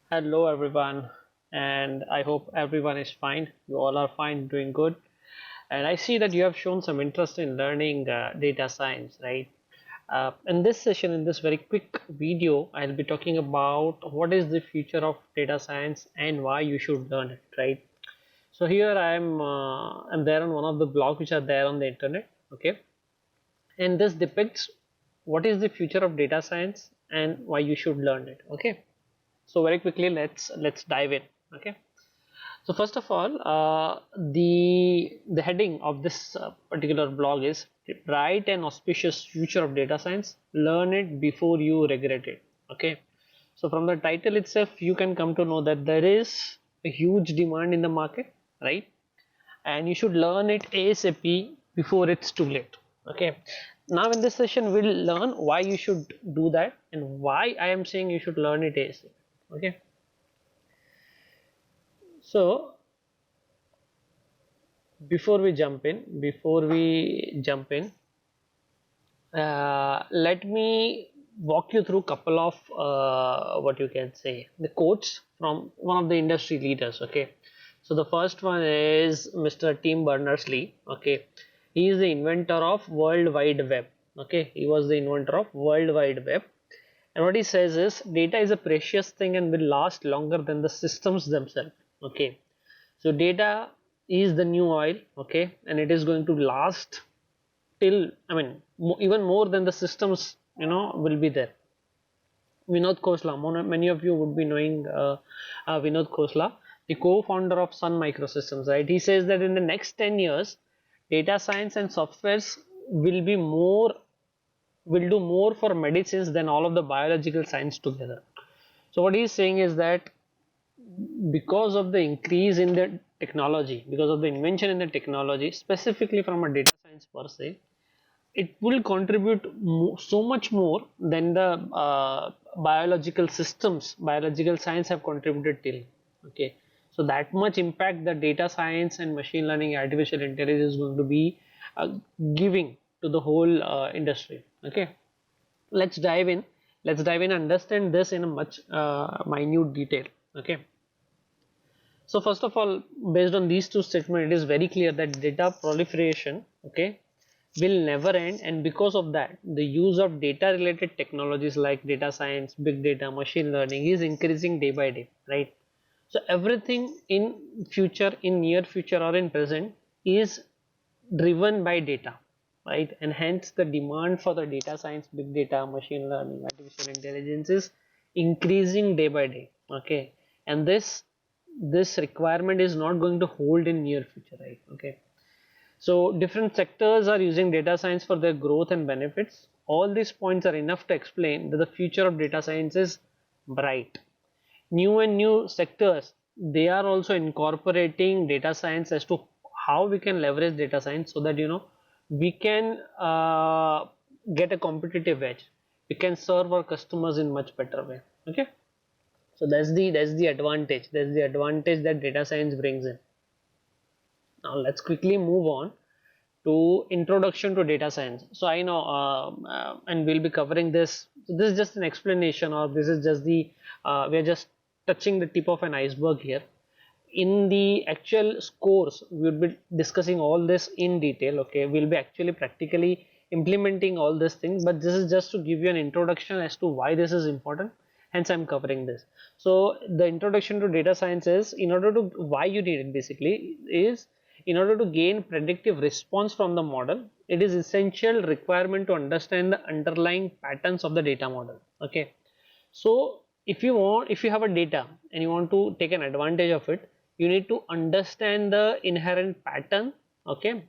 Hello everyone, and I hope everyone is fine. You all are fine, doing good. And I see that you have shown some interest in learning data science, right? In this session, in this very quick video, I'll be talking about what is the future of data science and why you should learn it, right? So here I'm there on one of the blogs which are there on the internet, okay? And this depicts what is the future of data science and why you should learn it, okay? So very quickly, let's dive in, okay? So first of all, the heading of this particular blog is bright and auspicious future of data science. Learn it before you regret it. Okay. So from the title itself, you can come to know that there is a huge demand in the market, right? And you should learn it ASAP before it's too late. Okay. Now in this session, we'll learn why you should do that and why I am saying you should learn it ASAP. Okay. So before we jump in, let me walk you through a couple of what you can say the quotes from one of the industry leaders. Okay, so the first one is Mr. Tim Berners-Lee. Okay, he is the inventor of World Wide Web. Okay, he was the inventor of World Wide Web, and what he says is data is a precious thing and will last longer than the systems themselves. Okay, so data is the new oil, okay, and it is going to last till, I mean, even more than the systems, will be there. Vinod Khosla, many of you would be knowing Vinod Khosla, the co-founder of Sun Microsystems, right? He says that in the next 10 years, data science and softwares will be more, will do more for medicines than all of the biological science together. So what he's saying is that because of the increase in the technology, because of the invention in the technology, specifically from a data science per se, it will contribute so much more than the biological science have contributed till. Okay, so that much impact the data science and machine learning, artificial intelligence is going to be giving to the whole industry. Okay, let's dive in. Let's dive in and understand this in a much minute detail. Okay, so first of all, based on these two statements, it is very clear that data proliferation, okay, will never end, and because of that, the use of data related technologies like data science, big data, machine learning is increasing day by day, right? So everything in future, in near future or in present is driven by data, right? And hence the demand for the data science, big data, machine learning, artificial intelligence is increasing day by day. Okay, and this requirement is not going to hold in near future, right? Okay, so different sectors are using data science for their growth and benefits. All these points are enough to explain that the future of data science is bright. New sectors, they are also incorporating data science as to how we can leverage data science so that we can get a competitive edge. We can serve our customers in much better way. Okay, so that's the advantage. That's the advantage that data science brings in. Now let's quickly move on to introduction to data science. So I know, and we'll be covering this. So this is just an explanation, or this is just the we are just touching the tip of an iceberg here. In the actual course, we will be discussing all this in detail. Okay, we'll be actually practically implementing all these things, but this is just to give you an introduction as to why this is important. Hence, I'm covering this. So the introduction to data science is, in order to, why you need it basically is, in order to gain predictive response from the model, it is essential requirement to understand the underlying patterns of the data model. Okay, so if you have a data and you want to take an advantage of it, you need to understand the inherent pattern, okay,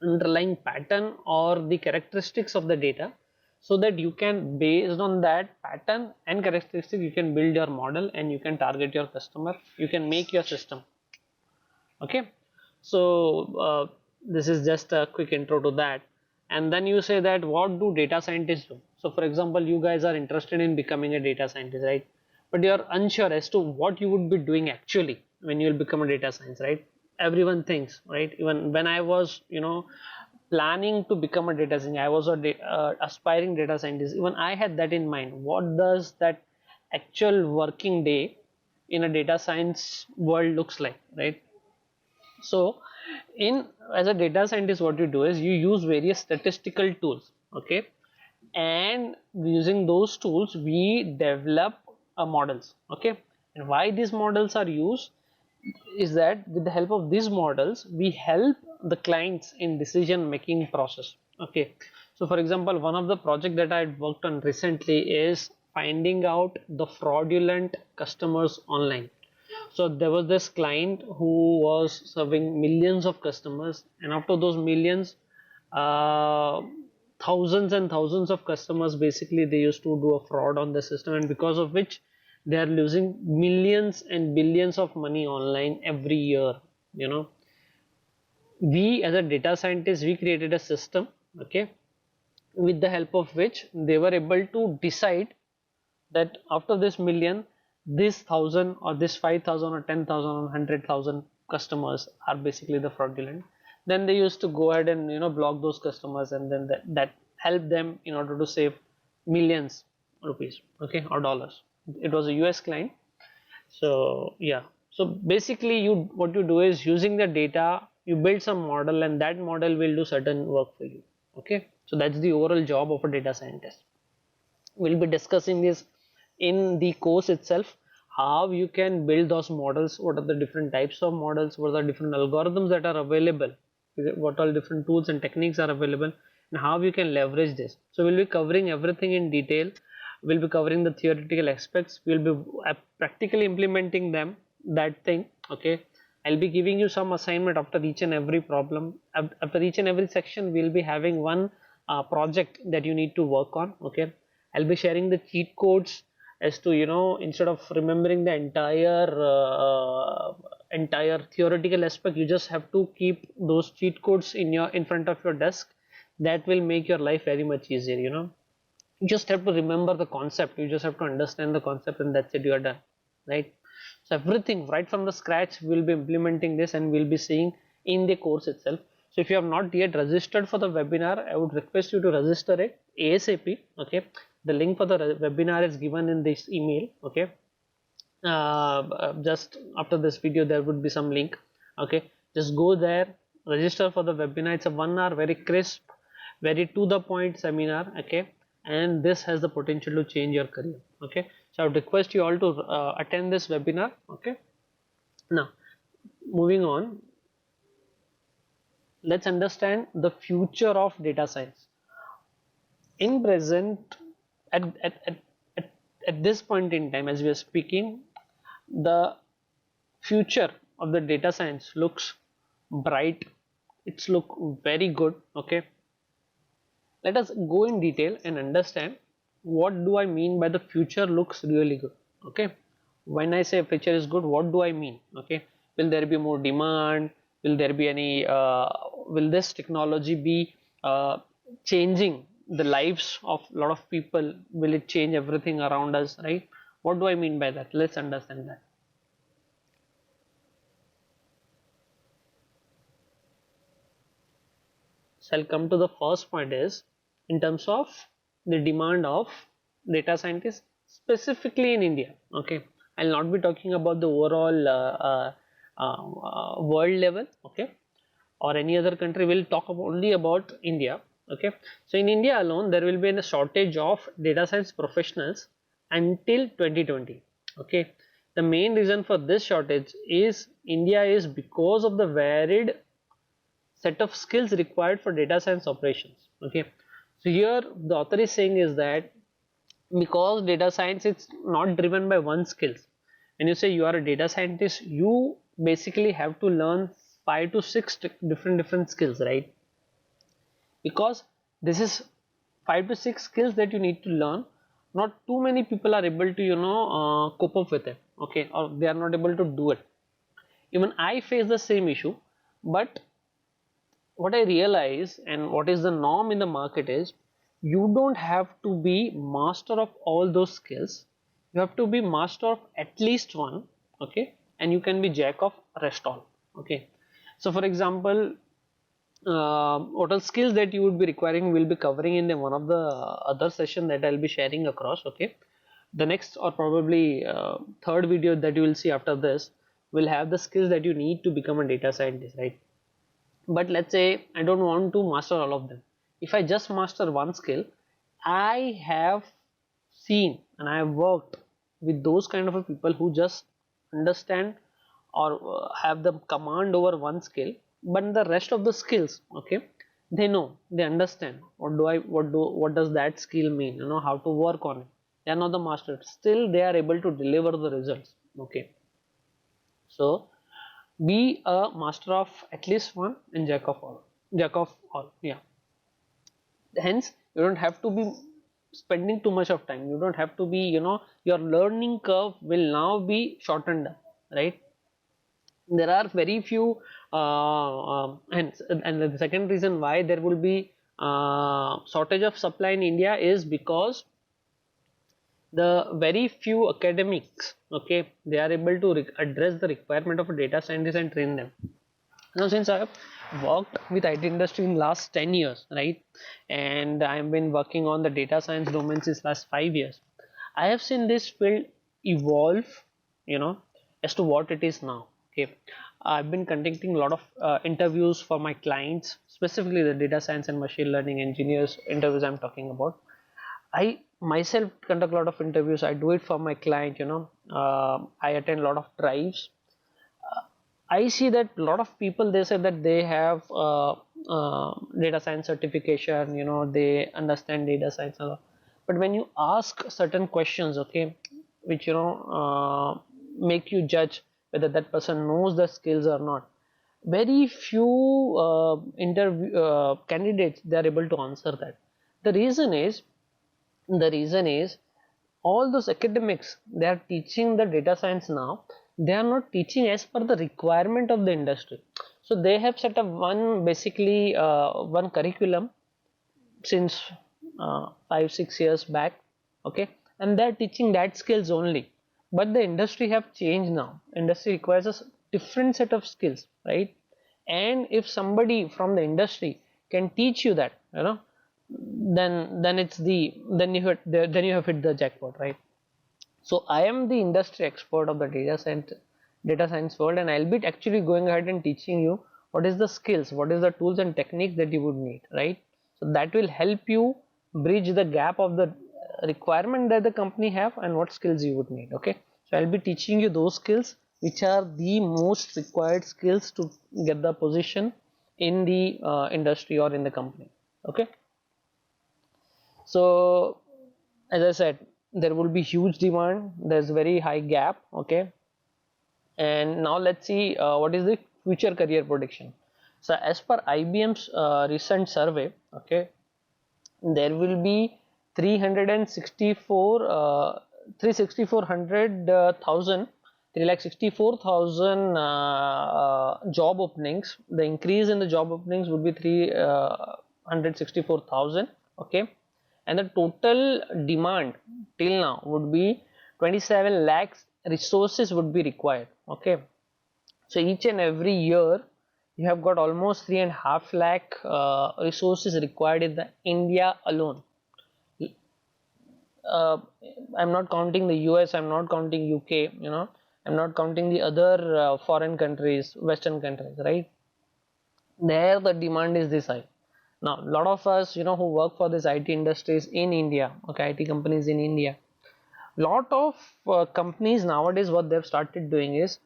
underlying pattern or the characteristics of the data, so that you can, based on that pattern and characteristic, you can build your model and you can target your customer, you can make your system. Okay, so this is just a quick intro to that. And then you say that what do data scientists do? So for example, you guys are interested in becoming a data scientist, right? But you are unsure as to what you would be doing actually when you will become a data science, right? Everyone thinks, right? Even when I was planning to become a data scientist, I was a aspiring data scientist, even I had that in mind. What does that actual working day in a data science world looks like, right? So in as a data scientist, what you do is you use various statistical tools, okay, and using those tools we develop models, okay. And why these models are used is that with the help of these models we help the clients in decision making process, okay. So for example, one of the project that I worked on recently is finding out the fraudulent customers online. So there was this client who was serving millions of customers, and after those millions, uh, thousands and thousands of customers, basically they used to do a fraud on the system, and because of which they are losing millions and billions of money online every year. You know, we as a data scientist, we created a system, okay, with the help of which they were able to decide that after this million, this thousand or this 5,000 or 10,000 or 100,000 customers are basically the fraudulent. Then they used to go ahead and block those customers, and then that helped them in order to save millions rupees, okay, or dollars. It was a US client. So yeah, so basically you what you do is using the data you build some model, and that model will do certain work for you, okay. So that's the overall job of a data scientist. We'll be discussing this in the course itself, how you can build those models, what are the different types of models, what are the different algorithms that are available, what all different tools and techniques are available, and how you can leverage this. So we'll be covering everything in detail. We'll be covering the theoretical aspects, we'll be practically implementing them, that thing, okay. I'll be giving you some assignment after each and every problem. After each and every section we'll be having one project that you need to work on, okay. I'll be sharing the cheat codes as to instead of remembering the entire theoretical aspect, you just have to keep those cheat codes in front of your desk. That will make your life very much easier. You just have to remember the concept, you just have to understand the concept, and that's it, you are done, right? So everything right from the scratch we'll be implementing this, and we'll be seeing in the course itself. So if you have not yet registered for the webinar, I would request you to register it ASAP, okay. The link for the webinar is given in this email, okay. Just after this video there would be some link, okay. Just go there, register for the webinar. It's a 1 hour very crisp, very to the point seminar, okay, and this has the potential to change your career, okay. So I would request you all to attend this webinar, okay. Now moving on, let's understand the future of data science. In present, at, at, at, at this point in time as we are speaking, the future of the data science looks bright, it's look very good, okay. Let us go in detail and understand what do I mean by the future looks really good, okay. When I say future is good, what do I mean, okay. Will there be more demand, will there be any will this technology be changing the lives of a lot of people, will it change everything around us, right? What do I mean by that? Let's understand that. So I'll come to the first point is in terms of the demand of data scientists specifically in India, okay. I'll not be talking about the overall world level, okay, or any other country. We'll talk only about India, okay. So in India alone there will be a shortage of data science professionals until 2020, okay. The main reason for this shortage is India is because of the varied set of skills required for data science operations, okay. So here the author is saying is that because data science is not driven by one skills, when you say you are a data scientist, you basically have to learn 5 to 6 different skills, right? Because this is 5 to 6 skills that you need to learn. Not too many people are able to cope up with it, okay, or they are not able to do it. Even I face the same issue, but what I realize and what is the norm in the market is you don't have to be master of all those skills. You have to be master of at least one, okay, and you can be jack of rest all, okay. So for example, what are skills that you would be requiring will be covering in the one of the other session that I'll be sharing across, okay. the next or probably third video that you will see after this will have the skills that you need to become a data scientist, right? But let's say I don't want to master all of them. If I just master one skill, I have seen and I have worked with those kind of people who just understand or have the command over one skill, but the rest of the skills, okay, they know, they understand what does that skill mean, you know, how to work on it. They are not the master, still they are able to deliver the results, okay. So be a master of at least one and jack of all, yeah. Hence you don't have to be spending too much of time, you don't have to be, you know, your learning curve will now be shortened, right? There are very few and the second reason why there will be shortage of supply in India is because the very few academics, okay, they are able to address the requirement of a data scientist and train them. Now since I have worked with IT industry in last 10 years, right, and I have been working on the data science domain since last 5 years, I have seen this field evolve, you know, as to what it is now, okay. I've been conducting a lot of interviews for my clients, specifically the data science and machine learning engineers interviews I'm talking about. I myself conduct a lot of interviews, I do it for my client, you know. I attend a lot of drives. I see that a lot of people, they say that they have data science certification, you know, they understand data science a lot. But when you ask certain questions, okay, which, you know, make you judge whether that person knows the skills or not, very few interview candidates, they are able to answer that. The reason is, the reason is all those academics, they are teaching the data science now, they are not teaching as per the requirement of the industry. So they have set up one, basically one curriculum since 5-6 years back, okay, and they're teaching that skills only. But the industry have changed now, industry requires a different set of skills, right? And if somebody from the industry can teach you that, you know, then it's the then you have hit the jackpot, right? So I am the industry expert of the data science world, and I'll be actually going ahead and teaching you what is the skills, what is the tools and techniques that you would need, right? So that will help you bridge the gap of the requirement that the company have and what skills you would need, okay. So I'll be teaching you those skills which are the most required skills to get the position in the industry or in the company, okay. So as I said, there will be huge demand, there's very high gap, okay. And now let's see what is the future career prediction. So as per IBM's recent survey, okay, there will be 364 364,000 3,64,000 job openings. The increase in the job openings would be 364,000, okay, and the total demand till now would be 27 lakhs resources would be required, okay. So each and every year you have got almost 3.5 lakh resources required in the India alone. uh, I'm not counting the US, I'm not counting UK, you know, I'm not counting the other foreign countries, Western countries, right? There the demand is this high. Now, a lot of us, you know, who work for this IT industries in India, okay, IT companies in India, lot of companies nowadays, what they've started doing is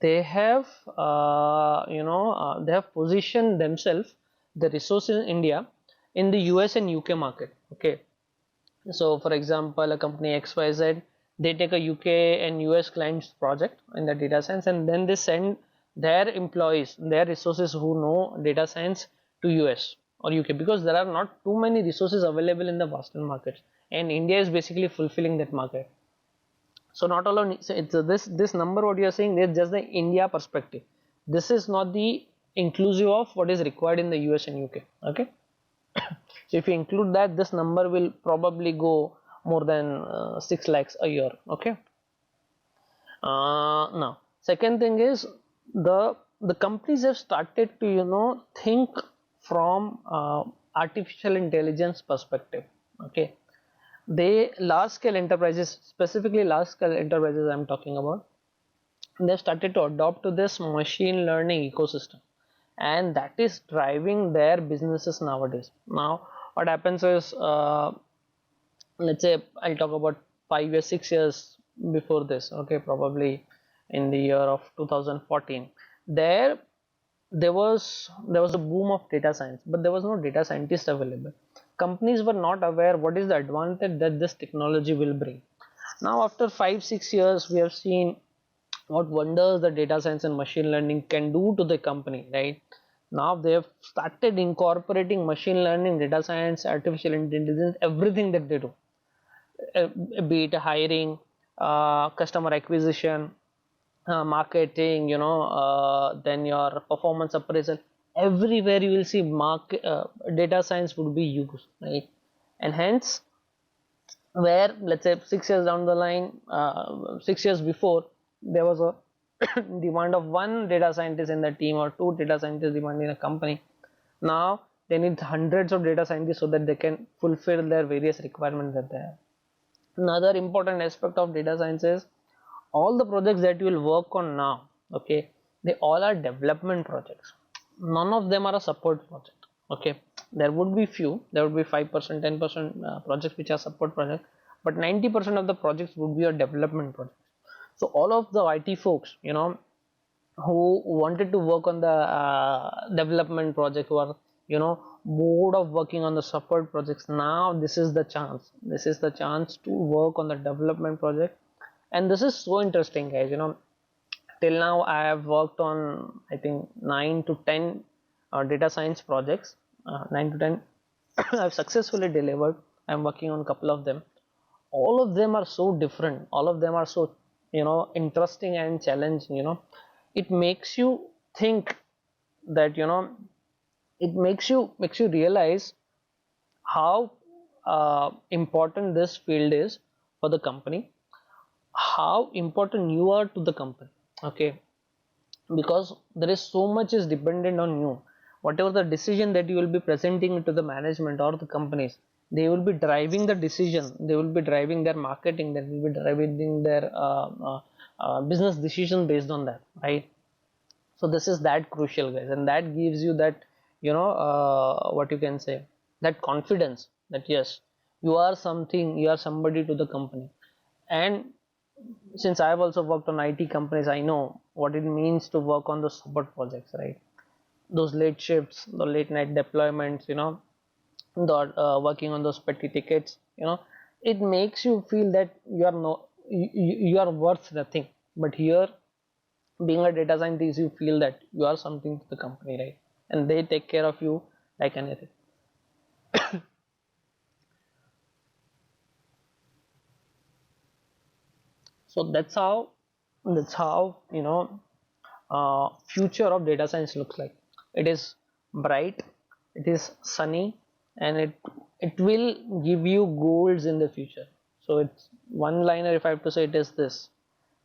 they have, they have positioned themselves, the resources in India, in the US and UK market, okay. So for example, a company XYZ, they take a UK and US clients project in the data science, and then they send their employees, their resources who know data science to US or UK, because there are not too many resources available in the Western markets, and India is basically fulfilling that market. So not alone, so it's this number what you are saying is just the India perspective. This is not the inclusive of what is required in the US and UK, okay. So if you include that, this number will probably go more than 6 lakhs a year, okay. Now second thing is, the companies have started to, you know, think from artificial intelligence perspective, okay. They large scale enterprises, specifically large scale enterprises I'm talking about, they started to adopt to this machine learning ecosystem, and that is driving their businesses nowadays. Now what happens is, let's say I'll talk about 5 years, 6 years before this, okay, probably in the year of 2014, there there was a boom of data science, but there was no data scientist available. Companies were not aware what is the advantage that this technology will bring. Now after 5 6 years, we have seen what wonders the data science and machine learning can do to the company, right? Now they have started incorporating machine learning, data science, artificial intelligence, everything that they do, uh, be it hiring, customer acquisition, marketing, then your performance appraisal. Everywhere you will see market data science would be used, right? And hence, where let's say 6 years down the line, 6 years before, there was a demand of one data scientist in the team or two data scientists demand in a company. Now they need hundreds of data scientists so that they can fulfill their various requirements that they have. Another important aspect of data science is all the projects that you will work on now, okay, they all are development projects. None of them are a support project, okay. There would be few, there would be 5% 10% projects which are support projects, but 90% of the projects would be a development project. So all of the IT folks, who wanted to work on the development project, who are bored of working on the support projects, now this is the chance to work on the development project. And this is so interesting, guys. Till now I have worked on, I think, 9 to 10 data science projects. 9 to 10 I've successfully delivered. I'm working on a couple of them. All of them are so different, all of them are so interesting and challenging. It makes you think that, it makes you realize how important this field is for the company, how important you are to the company, okay. Because there is so much is dependent on you. Whatever the decision that you will be presenting to the management or the companies, they will be driving the decision, they will be driving their marketing, they will be driving their business decision based on that, right? So this is that crucial, guys, and that gives you that, what you can say, that confidence that yes, you are something, you are somebody to the company. And since I've also worked on IT companies, I know what it means to work on those support projects, right? Those late shifts, the late night deployments, the working on those petty tickets, it makes you feel that you are no, you are worth nothing. But here, being a data scientist, you feel that you are something to the company, right? And they take care of you like anything. So that's how future of data science looks like. It is bright, it is sunny, and it will give you goals in the future. So it's one liner if I have to say, it is this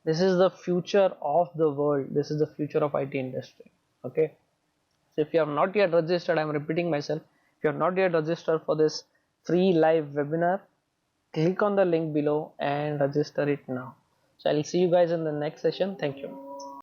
is the future of the world, this is the future of IT industry, okay. So if you have not yet registered, I'm repeating myself, if you have not yet registered for this free live webinar, click on the link below and register it now. So I'll see you guys in the next session. Thank you.